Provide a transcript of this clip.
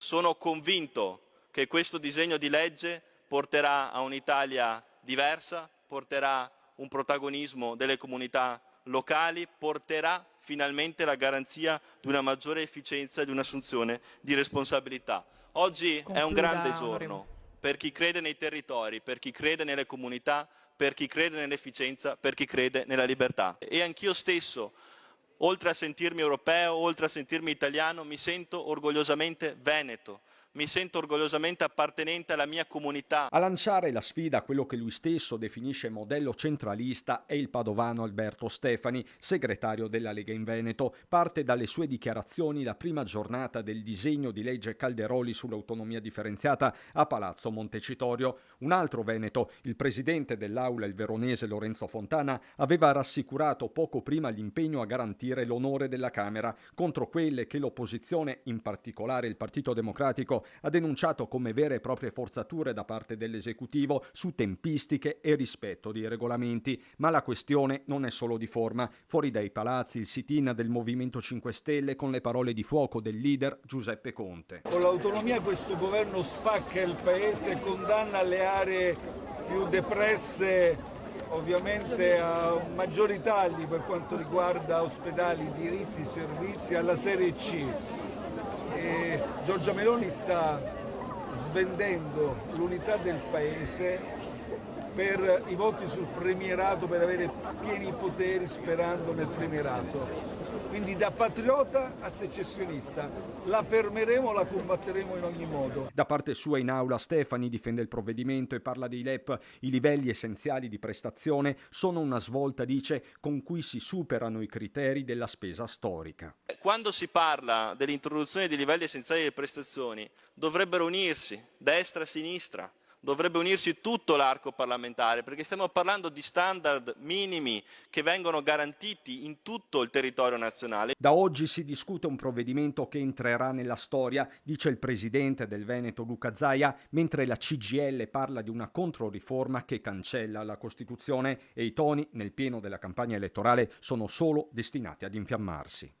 Sono convinto che questo disegno di legge porterà a un'Italia diversa, porterà un protagonismo delle comunità locali, porterà finalmente la garanzia di una maggiore efficienza e di un'assunzione di responsabilità. Oggi è un grande Concluda, onorevole. giorno per chi crede nei territori, per chi crede nelle comunità, per chi crede nell'efficienza, per chi crede nella libertà. E anch'io stesso, oltre a sentirmi europeo, oltre a sentirmi italiano, mi sento orgogliosamente veneto, mi sento orgogliosamente appartenente alla mia comunità. A lanciare la sfida a quello che lui stesso definisce modello centralista è il padovano Alberto Stefani, segretario della Lega in Veneto. Parte dalle sue dichiarazioni la prima giornata del disegno di legge Calderoli sull'autonomia differenziata a Palazzo Montecitorio. Un altro veneto, il presidente dell'Aula, il veronese Lorenzo Fontana, aveva rassicurato poco prima l'impegno a garantire l'onore della Camera contro quelle che l'opposizione, in particolare il Partito Democratico, ha denunciato come vere e proprie forzature da parte dell'esecutivo su tempistiche e rispetto dei regolamenti. Ma la questione non è solo di forma. Fuori dai palazzi il sit-in del Movimento 5 Stelle con le parole di fuoco del leader Giuseppe Conte. Con l'autonomia questo governo spacca il paese, condanna le aree più depresse ovviamente a maggiori tagli per quanto riguarda ospedali, diritti, servizi alla serie C. E Giorgia Meloni sta svendendo l'unità del paese per i voti sul premierato, per avere pieni poteri sperando nel premierato. Quindi da patriota a secessionista, la fermeremo, la combatteremo in ogni modo. Da parte sua in aula Stefani difende il provvedimento e parla dei LEP. I livelli essenziali di prestazione sono una svolta, dice, con cui si superano i criteri della spesa storica. Quando si parla dell'introduzione dei livelli essenziali delle prestazioni, dovrebbero unirsi destra e sinistra. Dovrebbe unirsi tutto l'arco parlamentare, perché stiamo parlando di standard minimi che vengono garantiti in tutto il territorio nazionale. Da oggi si discute un provvedimento che entrerà nella storia, dice il presidente del Veneto Luca Zaia, mentre la CGIL parla di una controriforma che cancella la Costituzione e i toni nel pieno della campagna elettorale sono solo destinati ad infiammarsi.